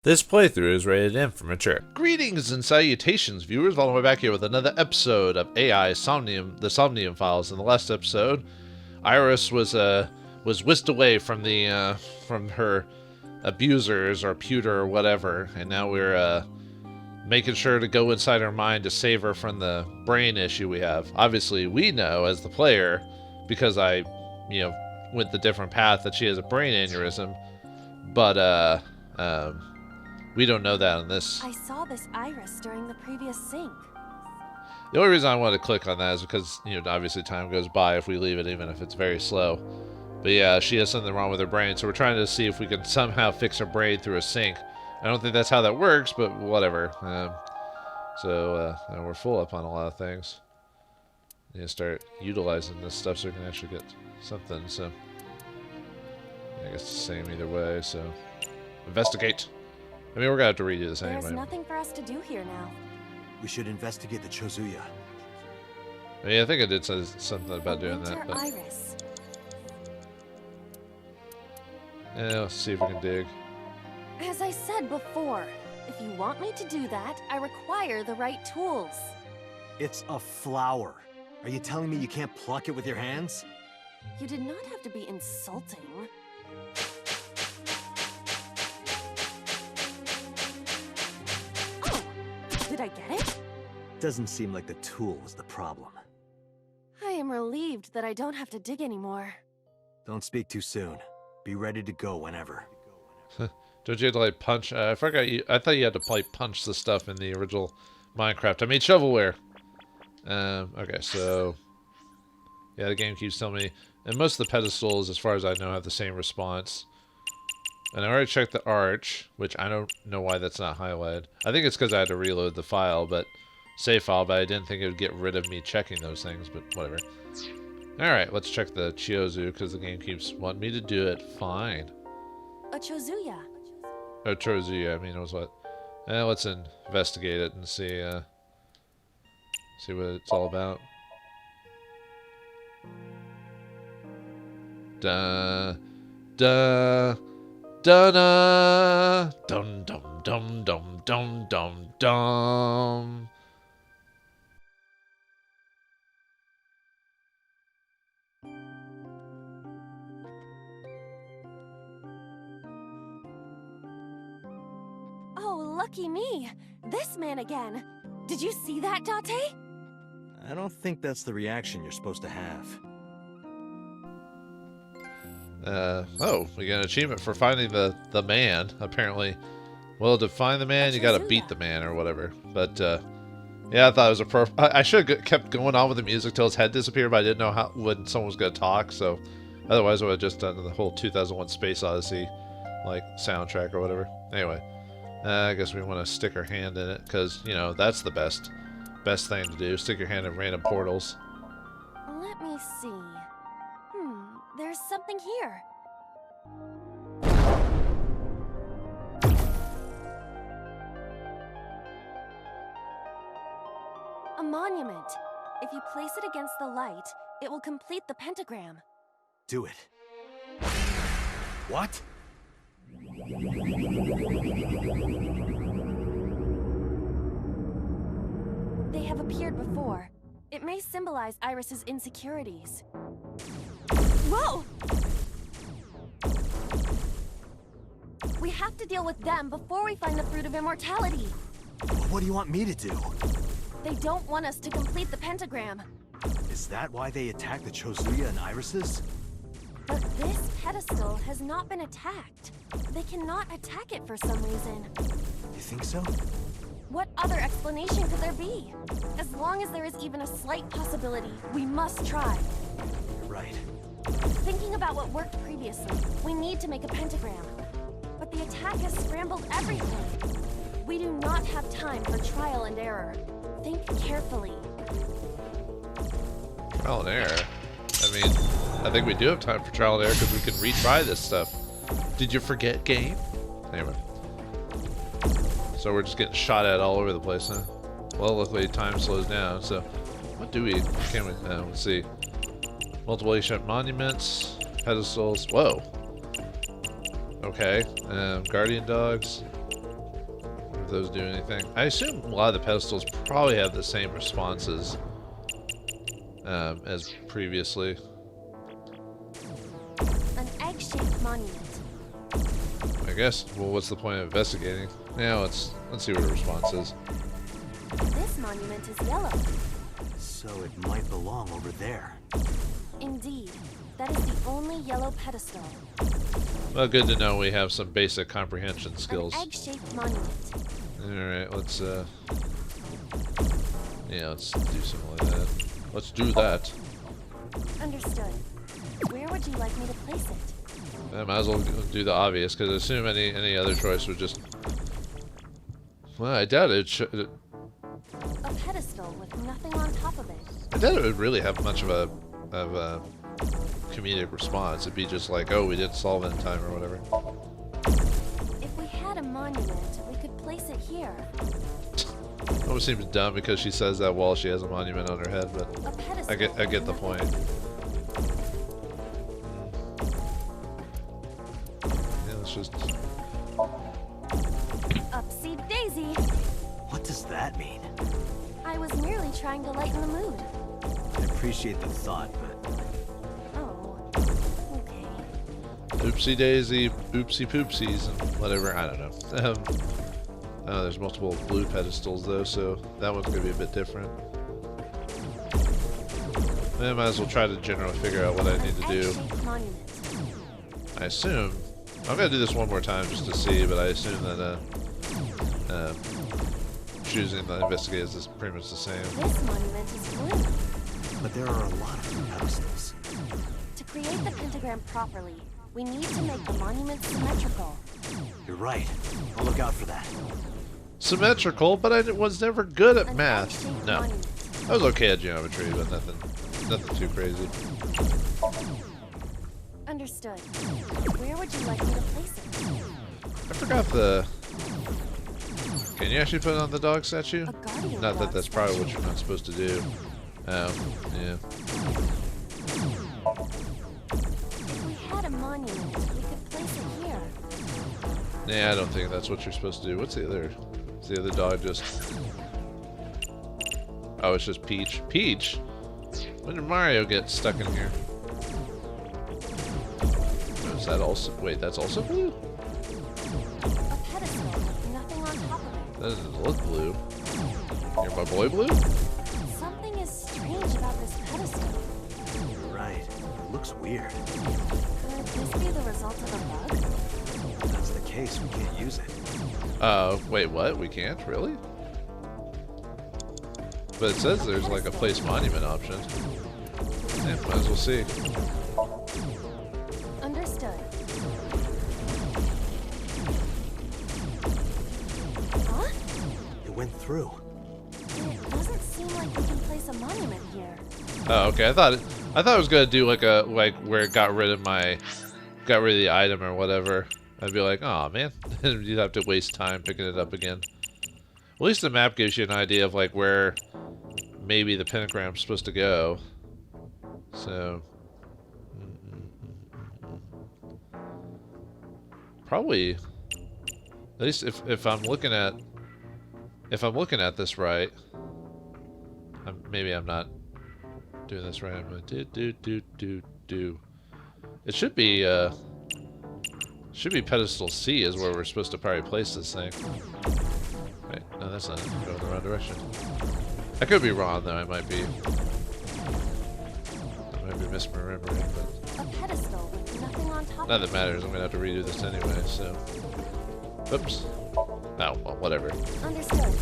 This playthrough is rated M for mature. Greetings and salutations, viewers. Vauldemare back here with another episode of AI Somnium, the Somnium Files. In the last episode, Iris was whisked away from the from her abusers or pewter or whatever, and now we're making sure to go inside her mind to save her from the brain issue we have. Obviously, we know as the player, because I, went the different path, that she has a brain aneurysm, but we don't know that on this. I saw this iris during the previous sync. The only reason I wanted to click on that is because, obviously time goes by if we leave it, even if it's very slow. But yeah, she has something wrong with her brain, so we're trying to see if we can somehow fix her brain through a sync. I don't think that's how that works, but whatever. We're full up on a lot of things. Need to start utilizing this stuff so we can actually get something, so... I guess it's the same either way, so... Investigate! I mean, we're gonna have to redo this anyway. There's nothing for us to do here now. We should investigate the Chozuya. Yeah, I think I did say something about doing that, but... Iris. Yeah, let's see if we can dig. As I said before, if you want me to do that, I require the right tools. It's a flower. Are you telling me you can't pluck it with your hands? You did not have to be insulting. Oh! Did I get it? Doesn't seem like the tool was the problem. I am relieved that I don't have to dig anymore. Don't speak too soon. Be ready to go whenever. Don't you have to, like, punch? I forgot you. I thought you had to, like, punch the stuff in the original Minecraft. I made shovelware. Okay, so... Yeah, the game keeps telling me... And most of the pedestals, as far as I know, have the same response. And I already checked the arch, which I don't know why that's not highlighted. I think it's because I had to reload the file, save file, but I didn't think it would get rid of me checking those things, but whatever. Alright, let's check the Chiozu, because the game keeps wanting me to do it. Fine. A Chozuya. Oh, Chozuya, I mean, it was what? Let's investigate it and see what it's all about. Da da da da dum dum dum dum dum dum dum. Oh, lucky me! This man again! Did you see that, Date? I don't think that's the reaction you're supposed to have. Oh, we got an achievement for finding the man, apparently. Well, to find the man, you gotta beat the man, or whatever. But, yeah, I thought it was I should have kept going on with the music till his head disappeared, but I didn't know when someone was gonna talk, so... Otherwise, I would have just done the whole 2001 Space Odyssey, like, soundtrack or whatever. Anyway, I guess we want to stick our hand in it, because, that's the best thing to do. Stick your hand in random portals. Let me see. There's something here. A monument. If you place it against the light, it will complete the pentagram. Do it. What? They have appeared before. It may symbolize Iris's insecurities. Whoa! We have to deal with them before we find the Fruit of Immortality. What do you want me to do? They don't want us to complete the pentagram. Is that why they attacked the Chozuya and Irises? But this pedestal has not been attacked. They cannot attack it for some reason. You think so? What other explanation could there be? As long as there is even a slight possibility, we must try. Right. Thinking about what worked previously, we need to make a pentagram. But the attack has scrambled everything. We do not have time for trial and error. Think carefully. Trial and error? I mean, I think we do have time for trial and error because we can retry this stuff. Did you forget, game? Anyway. So we're just getting shot at all over the place, huh? Well, luckily time slows down, so... What do we... Can we... let's see. Multiple ancient monuments. Pedestals. Whoa. Okay. Guardian dogs. those do anything. I assume a lot of the pedestals probably have the same responses as previously. An egg-shaped monument. I guess. Well, what's the point of investigating? Yeah, let's see what the response is. This monument is yellow. So it might belong over there. Indeed. That is the only yellow pedestal. Well, good to know we have some basic comprehension skills. An egg-shaped monument. Alright, let's yeah, let's do something like that. Let's do that. Understood. Where would you like me to place it? I might as well do the obvious, because I assume any other choice would just... Well, I doubt it. A pedestal with nothing on top of it. I doubt it would really have much of a comedic response. It'd be just like, oh, we didn't solve it in time or whatever. If we had a monument, we could place it here. Almost seems dumb because she says that while she has a monument on her head, but A pedestal I get the point. Yeah, let's just... Upsy daisy. What does that mean? I was merely trying to lighten the mood. I appreciate the thought, but Oh, okay. Oopsie daisy, oopsie poopsies, and whatever, I don't know. There's multiple blue pedestals though, so that one's gonna be a bit different. I might as well try to generally figure out what I need to do. Egg-shaped monument. I assume... I'm gonna do this one more time just to see, but I assume that choosing the investigate is pretty much the same. This monument is blue. but there are a lot of blue pedestals. To create the pentagram properly, we need to make the monument symmetrical. You're right. I'll look out for that. Symmetrical, but I was never good at An math. egg-shaped No. monument. I was okay at geometry, but nothing too crazy. Understood. Where would you like me to place it? I forgot the... Can you actually put it on the dog statue? A guardian Not that dog that's probably what statue. you're not supposed to do. Yeah. If we had a monument, we could place it here. Yeah, I don't think that's what you're supposed to do. What's the other? Is the other dog just... Oh, it's just Peach. Peach? When did Mario get stuck in here? Oh, is that also... Wait, that's also blue? A pedestal with nothing on top of it. That doesn't look blue. You're my boy blue? Something is strange about this pedestal. You're right. It looks weird. Could this be the result of a bug? If that's the case, we can't use it. Wait, what? We can't? Really? But it says there's like a place monument option. Yeah, might as well see. Understood. Huh? It went through. It doesn't seem like we can place a monument here. Oh, okay. I thought it was gonna do like where it got rid of the item or whatever. I'd be like, oh man, you'd have to waste time picking it up again. At least the map gives you an idea of like where maybe the pentagram's supposed to go. So probably, at least if I'm looking at this right, maybe I'm not doing this right. I'm gonna do. It should be pedestal C is where we're supposed to probably place this thing. Wait, no, that's not it. I'm going the wrong direction. I could be wrong though. I might be misremembering, but A pedestal with nothing on top not of that matters. I'm gonna have to redo this anyway. So, oops. Oh, well, whatever. it. Understood.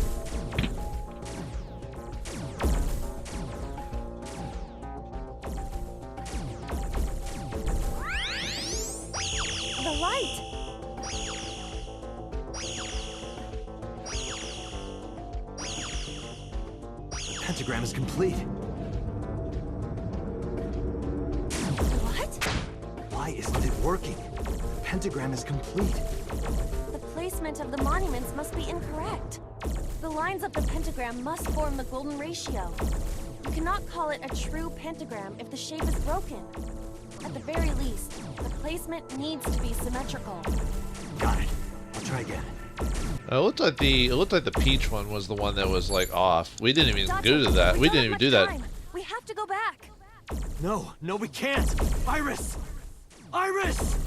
The light! The pentagram is complete. What? Why isn't it working? The pentagram is complete. The placement of the monuments must be incorrect. The lines of the pentagram must form the golden ratio. You cannot call it a true pentagram if the shape is broken. At the very least, the placement needs to be symmetrical. Got it. I'll try again. It looked like the peach one was the one that was like off. We didn't even go to that. We didn't even do that. We have to go back. No, no, we can't. Iris! Iris!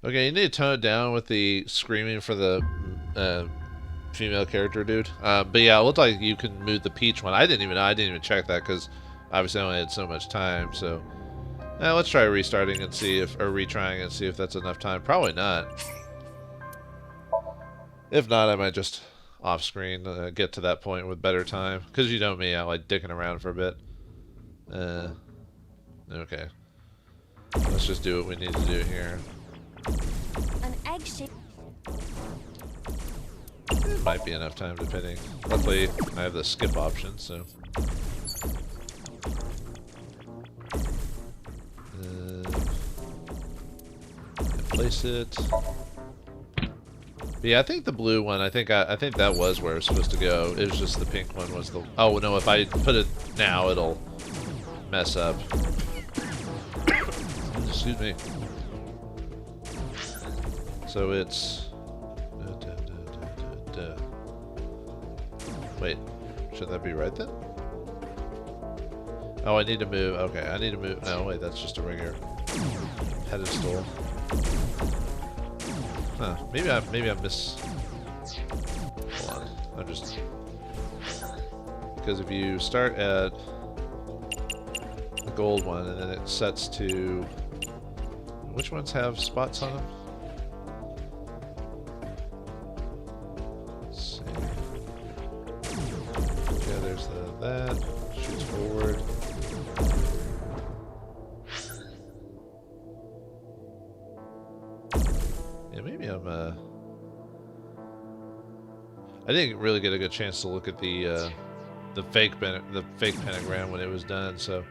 Okay, you need to tone it down with the screaming for the female character dude. But yeah, it looked like you can move the peach one. I didn't even check that because obviously I only had so much time. So let's try restarting and see if, or retrying and see if that's enough time. Probably not. If not, I might just off screen get to that point with better time. Because you know me, I like dicking around for a bit. Okay. Let's just do what we need to do here. An egg shape. Might be enough time depending. Luckily, I have the skip option, so. Place it. But yeah, I think the blue one. I think that was where it was supposed to go. It was just the pink one was the. Oh no! If I put it now, it'll mess up. Excuse me. So it's. Wait, should that be right then? Oh, I need to move. Okay, I need to move. No, wait, that's just a regular pedestal. Huh? Maybe I miss. Hold on. I'm just because if you start at the gold one and then it sets to which ones have spots on them? That shoots forward. Yeah, maybe I'm I didn't really get a good chance to look at the fake pentagram when it was done, so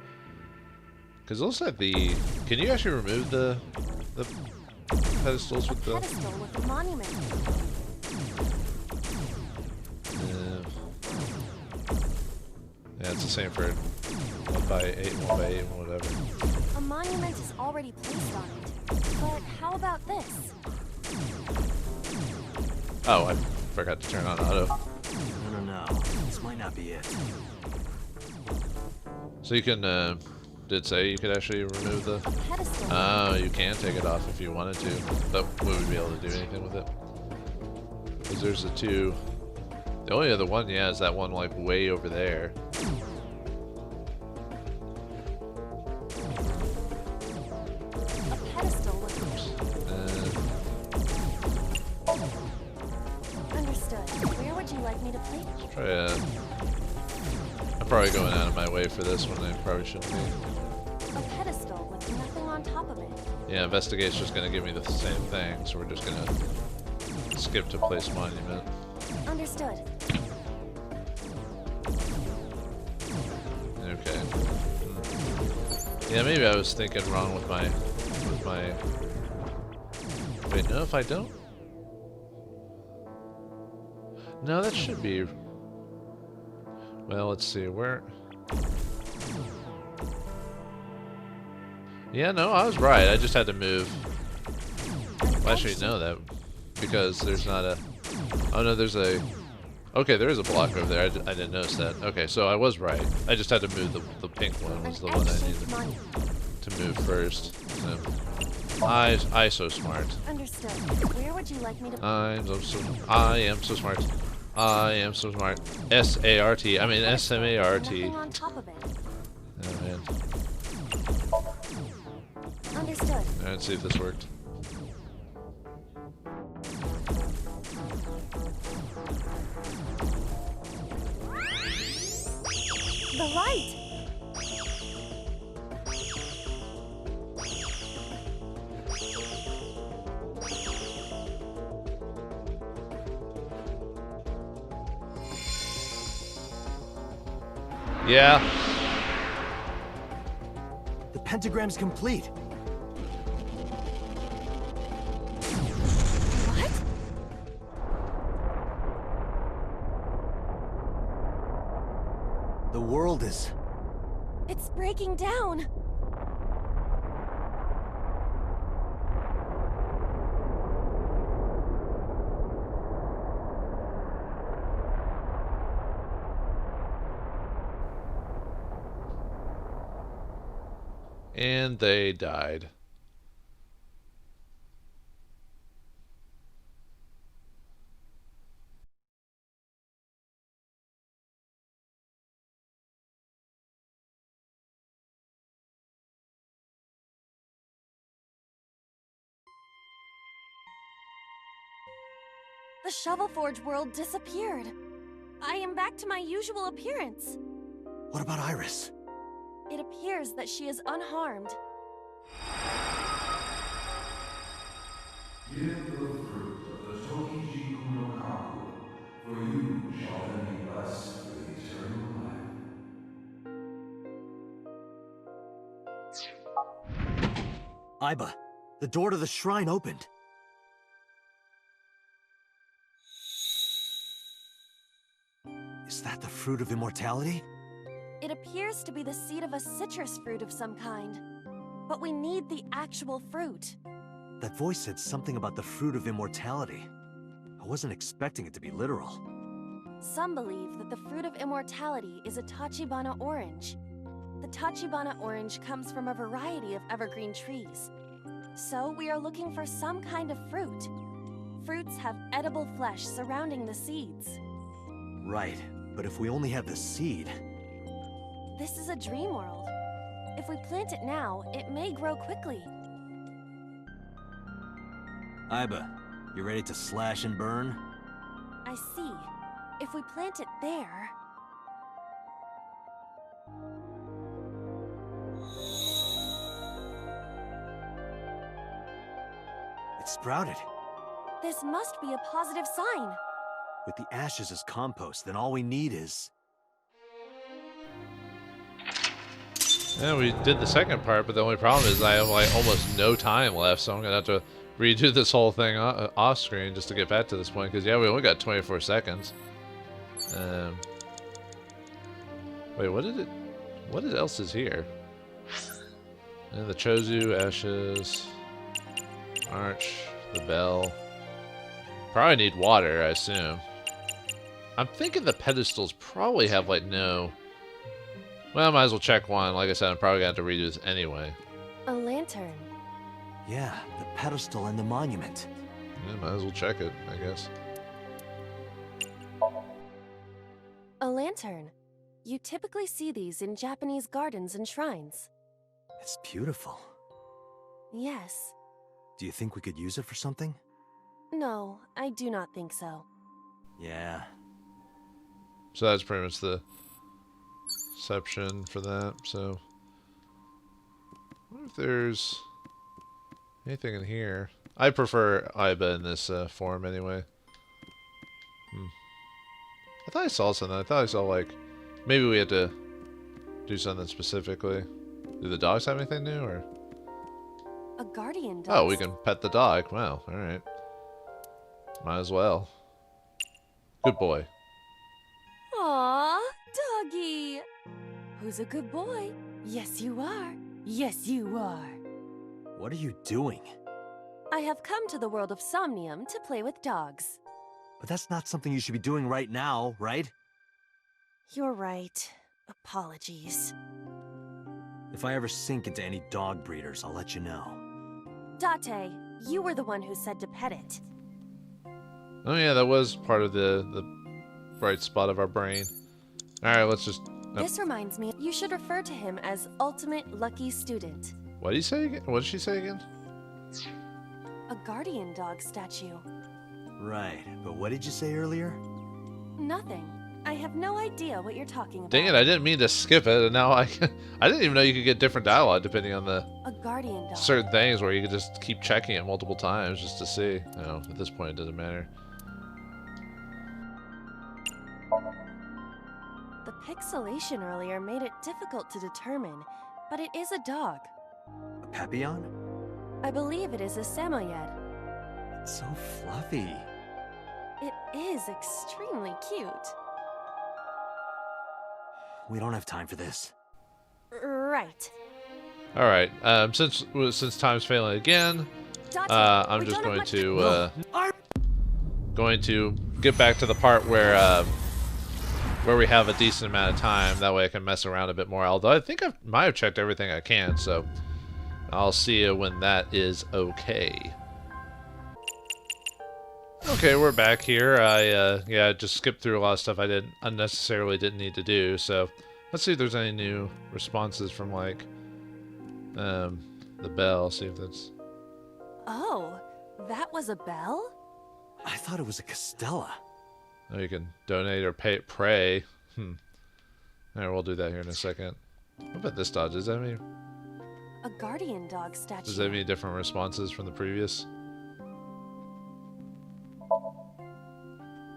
because it looks like the can you actually remove the pedestals with the pedestal with the monument. Yeah, it's the same for 1x8, 1x8, whatever. A monument is already placed on it. But how about this? Oh, I forgot to turn on auto. No. This might not be it. So you can, did say you could actually remove the... pedestal. Oh, you can take it off if you wanted to. But would we be able to do anything with it? Because there's the two... The only other one, yeah, is that one like way over there. A pedestal with understood. Where would you like me to place it? Try I'm probably going out of my way for this one. I probably shouldn't be. A pedestal with nothing on top of it. Yeah, investigate's just gonna give me the same thing, so we're just gonna skip to place monument. Understood. Okay. Yeah, maybe I was thinking wrong with my Wait, no, if I don't? No, that should be... Well, let's see, where... Yeah, no, I was right. I just had to move. Well, actually, no, that... Because there's not a... Oh, no, there's a... Okay, there is a block over there. I didn't notice that. Okay, so I was right. I just had to move the pink one was the one I needed to move first. So, I so smart. Understood. Where would you like me to... I am so smart. I am so smart. S-A-R-T. I mean S-M-A-R-T. Nothing on top of it. Oh, man. Understood. Alright, let's see if this worked. The light! Yeah. The pentagram's complete. What? The world is... It's breaking down. And they died. The Shovel Forge world disappeared. I am back to my usual appearance. What about Iris? It appears that she is unharmed. Give the fruit of the Tokijiku no Kaku, for you shall then be blessed with eternal life. Aiba, the door to the shrine opened. Is that the fruit of immortality? It appears to be the seed of a citrus fruit of some kind. But we need the actual fruit. That voice said something about the fruit of immortality. I wasn't expecting it to be literal. Some believe that the fruit of immortality is a Tachibana orange. The Tachibana orange comes from a variety of evergreen trees. So we are looking for some kind of fruit. Fruits have edible flesh surrounding the seeds. Right, but if we only have the seed... This is a dream world. If we plant it now, it may grow quickly. Aiba, you ready to slash and burn? I see. If we plant it there... It sprouted. This must be a positive sign. With the ashes as compost, then all we need is... Yeah, we did the second part, but the only problem is I have like almost no time left, so I'm gonna have to redo this whole thing off screen just to get back to this point. Because yeah, we only got 24 seconds. Wait, what else is here? And the Chozu, ashes, arch, the bell. Probably need water, I assume. I'm thinking the pedestals probably have like no. Well, I might as well check one. Like I said, I'm probably going to have to redo this anyway. A lantern. Yeah, the pedestal and the monument. Yeah, might as well check it, I guess. A lantern. You typically see these in Japanese gardens and shrines. It's beautiful. Yes. Do you think we could use it for something? No, I do not think so. Yeah. So that's pretty much the exception for that. So, I wonder if there's anything in here. I prefer Aiba in this form anyway. I thought I saw something. I thought I saw like maybe we had to do something specifically. Do the dogs have anything new or? A guardian dog. Oh, we can pet the dog. Wow. All right. Might as well. Good boy. Aww, doggy. Who's a good boy? Yes, you are. Yes, you are. What are you doing? I have come to the world of Somnium to play with dogs. But that's not something you should be doing right now, right? You're right. Apologies. If I ever sink into any dog breeders, I'll let you know. Date, you were the one who said to pet it. Oh yeah, that was part of the bright spot of our brain. All right, let's just. This reminds me, you should refer to him as Ultimate Lucky Student. What did he say again? What did she say again? A guardian dog statue. Right, but what did you say earlier? Nothing. I have no idea what you're talking about. Dang it! I didn't mean to skip it, and now I didn't even know you could get different dialogue depending on the A guardian dog. certain things where you could just keep checking it multiple times just to see. You know, at this point, it doesn't matter. The pixelation earlier made it difficult to determine, but it is a dog. A Papillon? I believe it is a Samoyed. It's so fluffy. It is extremely cute. We don't have time for this. Right. All right. Since time's failing again, Date, I'm we just don't have going much to get back to the part where where we have a decent amount of time. That way I can mess around a bit more. Although I think I might have checked everything I can, so I'll see you when that is okay. Okay, we're back here. I just skipped through a lot of stuff I didn't need to do. So let's see if there's any new responses from like the bell. See if that's. Oh, that was a bell? I thought it was a Castella. Oh, you can donate or pray. Alright, we'll do that here in a second. What about this dodge? Does that have A guardian dog statue. any different responses from the previous?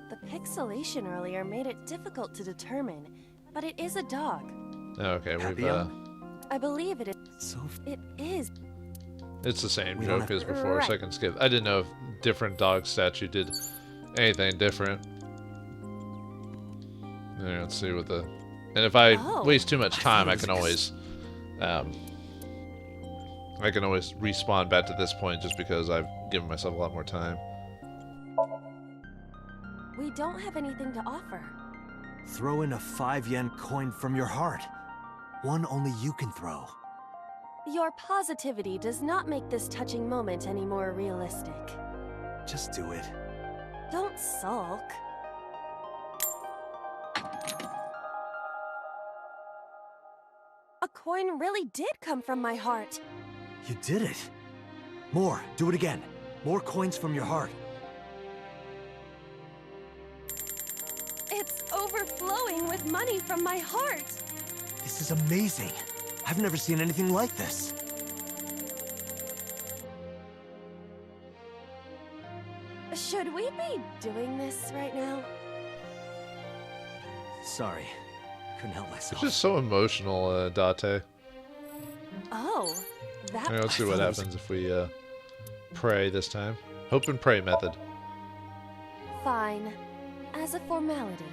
The pixelation earlier made it difficult to determine, but it is a dog. Oh, okay, we've Papillon? I believe it is. So It is. it's the same We don't joke have- as before, so I can skip. I didn't know if different dog statue did anything different. Yeah, let's see what the. And if I Oh. waste too much time, I I thought it can was always respawn back to this point just because I've given myself a lot more time. We don't have anything to offer. throw in a 5-yen coin from your heart. One only you can throw. Your positivity does not make this touching moment any more realistic. Just do it. Don't sulk. A coin really did come from my heart. You did it. More. Do it again. More coins from your heart. It's overflowing with money from my heart. This is amazing. I've never seen anything like this. Should we be doing this right now? Sorry. Couldn't help It's myself. just so emotional, Date. Oh, that. Alright, let's see I what thought it was- happens if we pray this time. Hope and pray method. Fine. As a formality.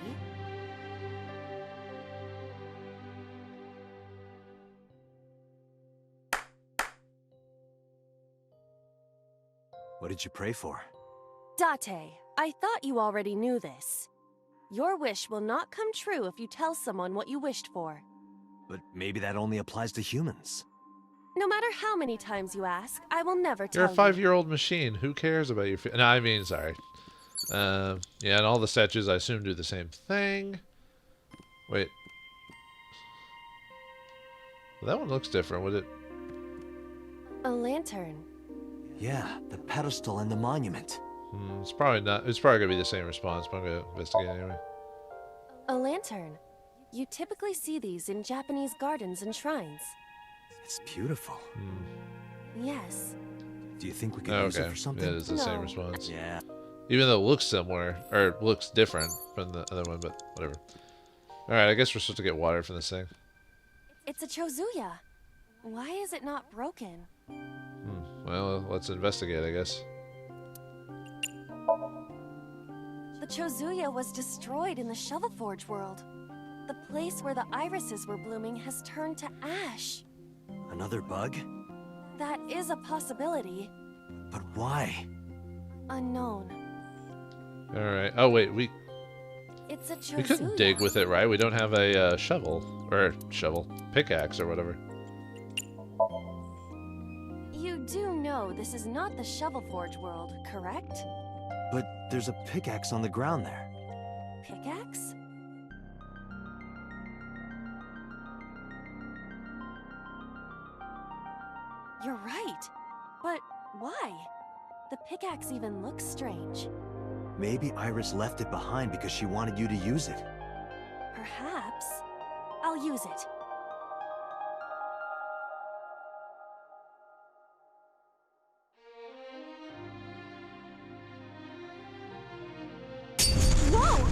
What did you pray for? Date, I thought you already knew this. Your wish will not come true if you tell someone what you wished for. But maybe that only applies to humans. No matter how many times you ask, I will never tell You're a you. 5-year-old machine. Who cares about your... No, I mean, sorry. Yeah, and all the statues, I assume, do the same thing. Wait. Well, that one looks different. Would it... A lantern. Yeah, the pedestal and the monument. it's probably not... It's probably going to be the same response, but I'm going to investigate anyway. A lantern. You typically see these in Japanese gardens and shrines. It's beautiful. Yes. Do you think we could Oh, use it okay. for something? Yeah, it is the same No. response. Yeah. Even though it looks similar, or looks different from the other one, but whatever. Alright, I guess we're supposed to get water from this thing. It's a chozuya. Why is it not broken? Well, let's investigate, I guess. The chozuya was destroyed in the Shovel Forge world. The place where the irises were blooming has turned to ash. Another bug? That is a possibility. But why? Unknown. Alright. Oh, wait, we It's a chozuya. We couldn't dig with it, right? We don't have a shovel. Or pickaxe or whatever. You do know this is not the Shovel Forge world, correct? But there's a pickaxe on the ground there. Pickaxe? You're right. But why? The pickaxe even looks strange. Maybe Iris left it behind because she wanted you to use it. Perhaps. I'll use it. Whoa!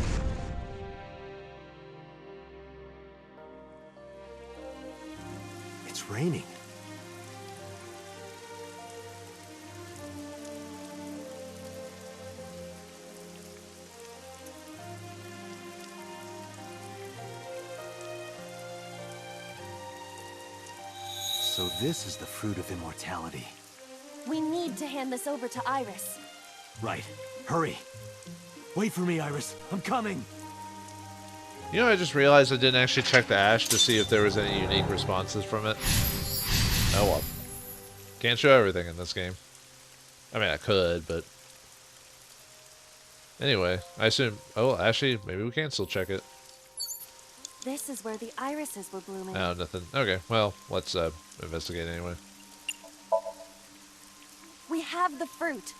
It's raining. So this is the fruit of immortality. We need to hand this over to Iris. Right. Hurry. Wait for me, Iris. I'm coming. You know, I just realized I didn't actually check the ash to see if there was any unique responses from it. Oh well. Can't show everything in this game. I mean, I could, but... Anyway, I assume... Oh, actually, maybe we can still check it. This is where the irises were blooming. Oh, nothing. Okay, well, let's investigate anyway. We have the fruit.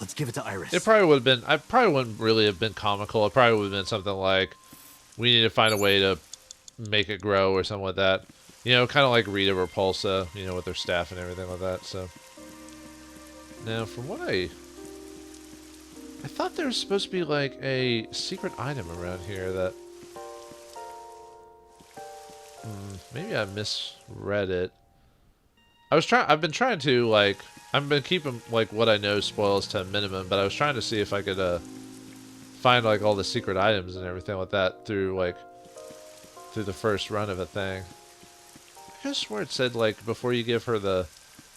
Let's give it to Iris. It probably would have been... I probably wouldn't really have been comical. It probably would have been something like... We need to find a way to make it grow or something like that. You know, kind of like Rita Repulsa, you know, with their staff and everything like that, so... Now, from what I thought there was supposed to be, like, a secret item around here that... maybe I misread it. I've been trying to, like... I've been keeping, like, what I know spoils to a minimum, but I was trying to see if I could, find, like, all the secret items and everything like that through, like... Through the first run of a thing. I could have swore it said, like, before you give her the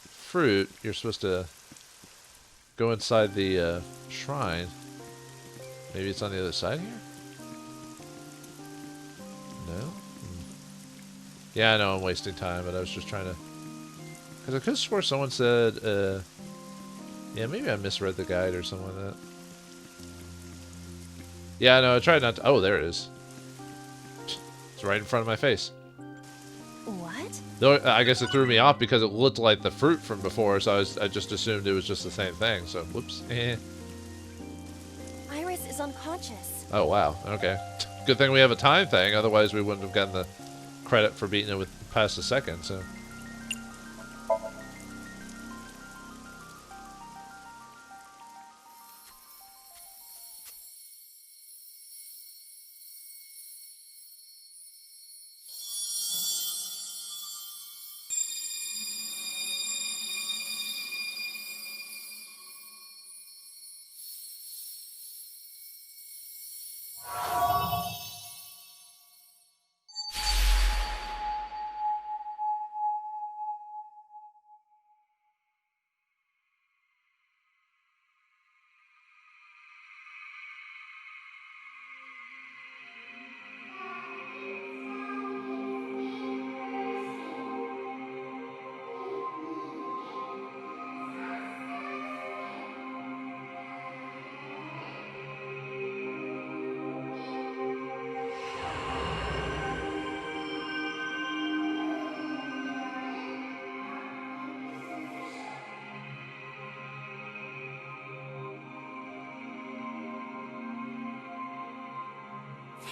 fruit, you're supposed to... go inside the shrine. Maybe it's on the other side here? No? Yeah, I know I'm wasting time, but I was just trying to... Because I could have swore someone said... Yeah, maybe I misread the guide or something like that. Yeah, I know, I tried not to... Oh, there it is. It's right in front of my face. What? Though I guess it threw me off because it looked like the fruit from before, so I just assumed it was just the same thing. So, whoops. Iris is unconscious. Oh wow. Okay. Good thing we have a time thing. Otherwise, we wouldn't have gotten the credit for beating it with past a second. So.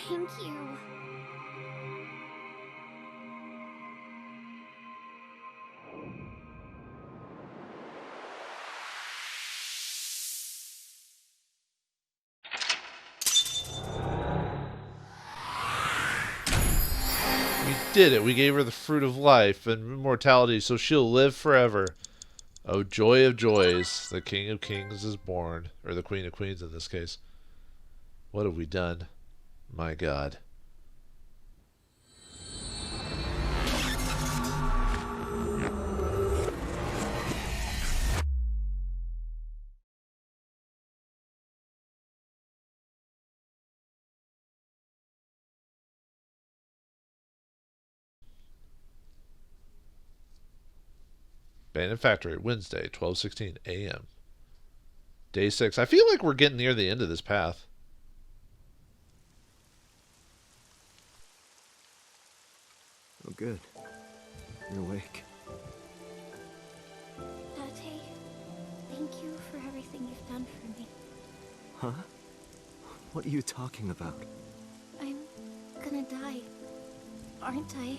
Thank you. We did it. We gave her the fruit of life and immortality, so she'll live forever. Oh, joy of joys. The King of Kings is born. Or the Queen of Queens in this case. What have we done? My God. Abandoned Factory, Wednesday, 12:16 a.m. Day 6. I feel like we're getting near the end of this path. Oh, good. You're awake. Date, thank you for everything you've done for me. Huh? What are you talking about? I'm gonna die, aren't I?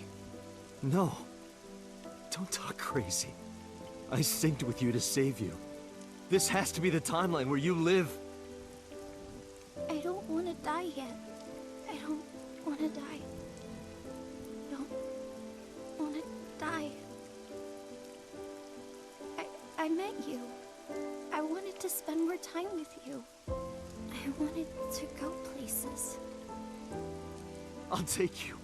No. Don't talk crazy. I synced with you to save you. This has to be the timeline where you live. I don't want to die yet. I don't want to die. Don't want to die. I met you. I wanted to spend more time with you. I wanted to go places. I'll take you.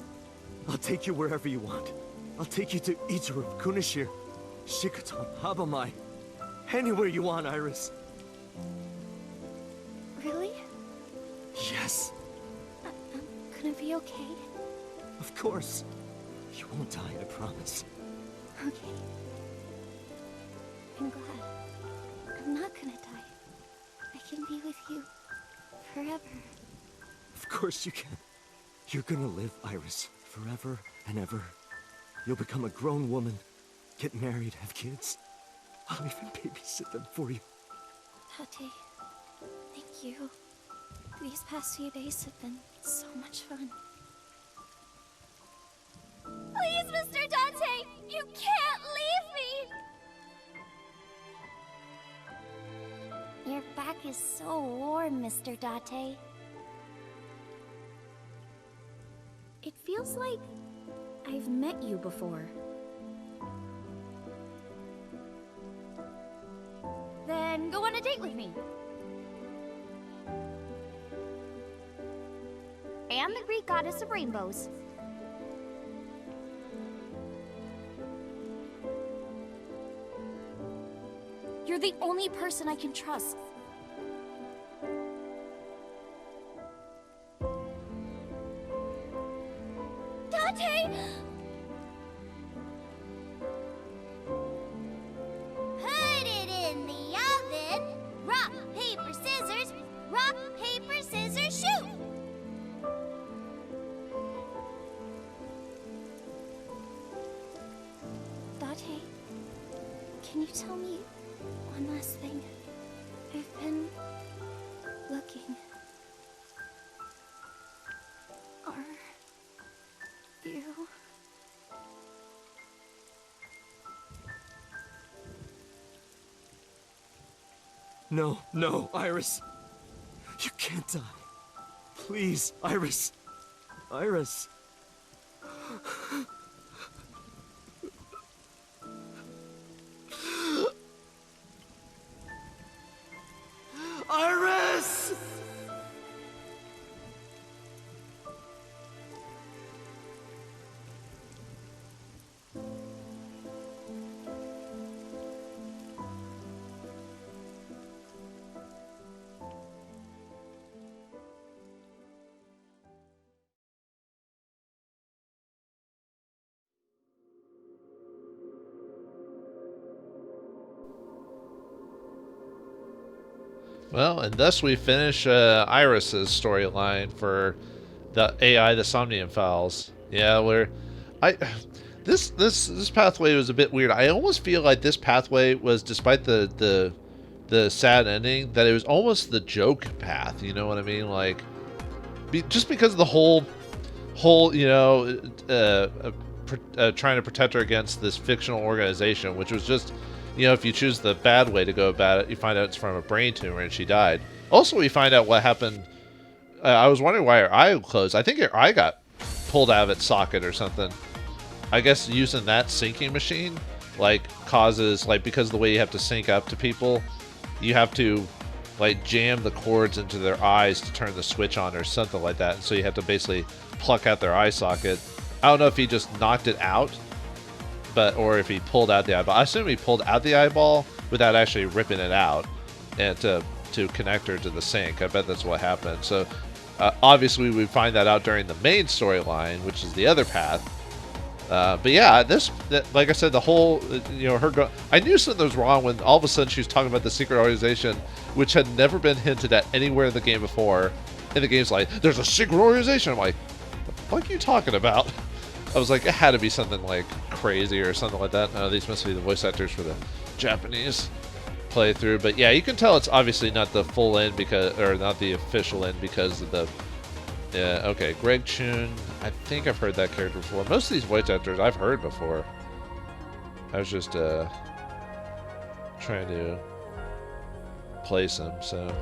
I'll take you wherever you want. I'll take you to Ichiru, Kunishir, Shikotan, Habamai. Anywhere you want, Iris. Really? Yes. I'm gonna be okay? Of course. You won't die, I promise. Okay. I'm glad. I'm not gonna die. I can be with you forever. Of course you can. You're gonna live, Iris, forever and ever. You'll become a grown woman, get married, have kids. I'll even babysit them for you. Tate, thank you. These past few days have been so much fun. Please, Mr. Dante! You can't leave me! Your back is so warm, Mr. Date. It feels like I've met you before. Then go on a date with me. And the Greek goddess of rainbows. You're the only person I can trust. Date! Put it in the oven. Rock, paper, scissors. Rock, paper, scissors, shoot! Date, can you tell me one last thing? I've been looking. Are you... No, no, Iris. You can't die. Please, Iris. Iris. Iris! Well, and thus we finish Iris's storyline for the AI, the Somnium Files. Yeah, this pathway was a bit weird. I almost feel like this pathway was, despite the sad ending, that it was almost the joke path. You know what I mean? Like, just because of the whole trying to protect her against this fictional organization, which was just, if you choose the bad way to go about it, you find out it's from a brain tumor and she died. Also, we find out what happened. I was wondering why her eye closed. I think her eye got pulled out of its socket or something. I guess using that syncing machine, causes, because of the way you have to sync up to people, you have to, jam the cords into their eyes to turn the switch on or something like that. And so you have to basically pluck out their eye socket. I don't know if he just knocked it out, or if he pulled out the eyeball. I assume he pulled out the eyeball without actually ripping it out, and to connect her to the sync. I bet that's what happened. So obviously we find that out during the main storyline, which is the other path. But yeah, like I said, the whole, I knew something was wrong when all of a sudden she was talking about the secret organization, which had never been hinted at anywhere in the game before. And the game's like, there's a secret organization. I'm like, what the fuck are you talking about? I was like, it had to be something crazy or something like that. No, these must be the voice actors for the Japanese playthrough. But yeah, you can tell it's obviously not the full end or not the official end because of the. Yeah, okay, Greg Chun. I think I've heard that character before. Most of these voice actors I've heard before. I was just trying to place them. So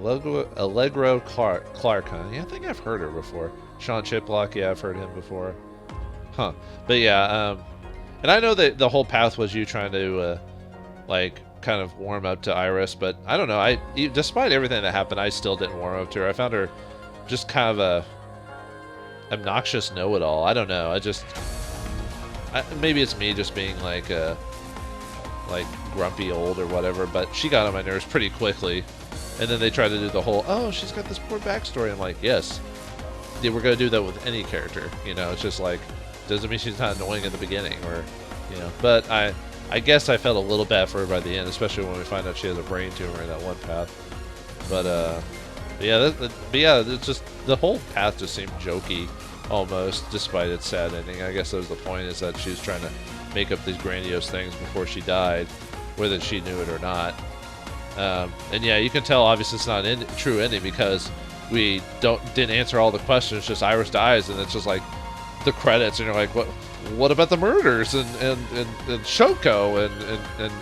Allegro Clark, huh? Yeah, I think I've heard her before. Sean Chiplock, yeah, I've heard him before. Huh. But yeah, and I know that the whole path was you trying to, kind of warm up to Iris, but I don't know. Despite everything that happened, I still didn't warm up to her. I found her just kind of a obnoxious know-it-all. I don't know. Maybe it's me just being grumpy old or whatever, but she got on my nerves pretty quickly. And then they tried to do the whole, oh, she's got this poor backstory. I'm like, yes. they were going to do that with any character. You know, it's just like, doesn't mean she's not annoying at the beginning, or, you know. But I guess I felt a little bad for her by the end, especially when we find out she has a brain tumor in that one path. But yeah, it's just the whole path just seemed jokey, almost, despite its sad ending. I guess that was the point, is that she was trying to make up these grandiose things before she died, whether she knew it or not. And yeah, you can tell obviously it's not a true ending, because we didn't answer all the questions. Just Iris dies, and it's just like the credits, and you're like, what about the murders and Shoko and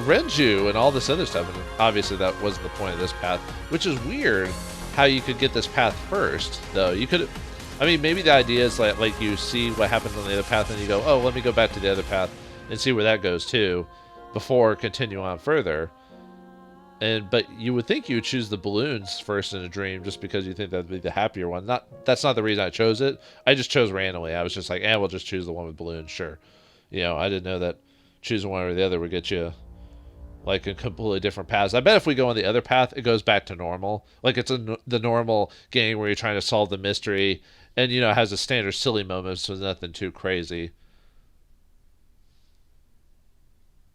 Renju and all this other stuff? And obviously that wasn't the point of this path, which is weird how you could get this path first, though. You could, I mean, maybe the idea is like you see what happens on the other path and you go, oh, let me go back to the other path and see where that goes too before continue on further. But you would think you would choose the balloons first in a dream, just because you think that'd be the happier one. That's not the reason I chose it. I just chose randomly. I was just like, we'll just choose the one with balloons, sure. You know, I didn't know that choosing one or the other would get you like a completely different path. I bet if we go on the other path, it goes back to normal. Like it's the normal game where you're trying to solve the mystery, and you know, it has the standard silly moments, so nothing too crazy.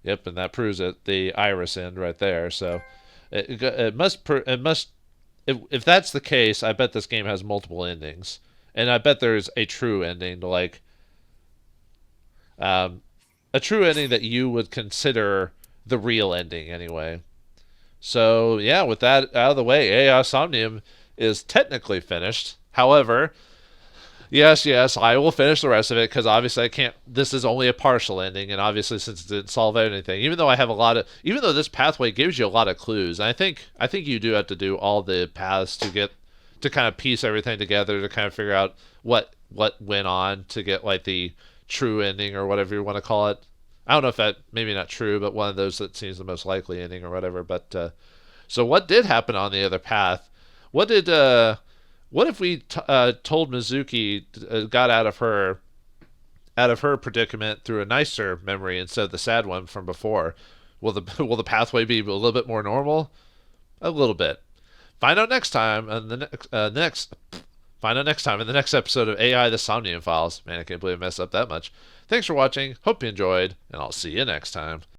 Yep, and that proves it. The Iris end right there. So it must. If that's the case, I bet this game has multiple endings, and I bet there's a true ending to like a true ending that you would consider the real ending anyway. So yeah, with that out of the way, Somnium is technically finished. However, yes, I will finish the rest of it, because obviously I can't. This is only a partial ending, and obviously since it didn't solve anything, even though I have even though this pathway gives you a lot of clues, and I think you do have to do all the paths to kind of piece everything together to kind of figure out what went on to get like the true ending, or whatever you want to call it. I don't know if that, maybe not true, but one of those that seems the most likely ending or whatever. But so what did happen on the other path? What if we told Mizuki got out of her predicament through a nicer memory instead of the sad one from before? Will the pathway be a little bit more normal? A little bit. Find out next time in the next episode of AI the Somnium Files. Man, I can't believe I messed up that much. Thanks for watching. Hope you enjoyed, and I'll see you next time.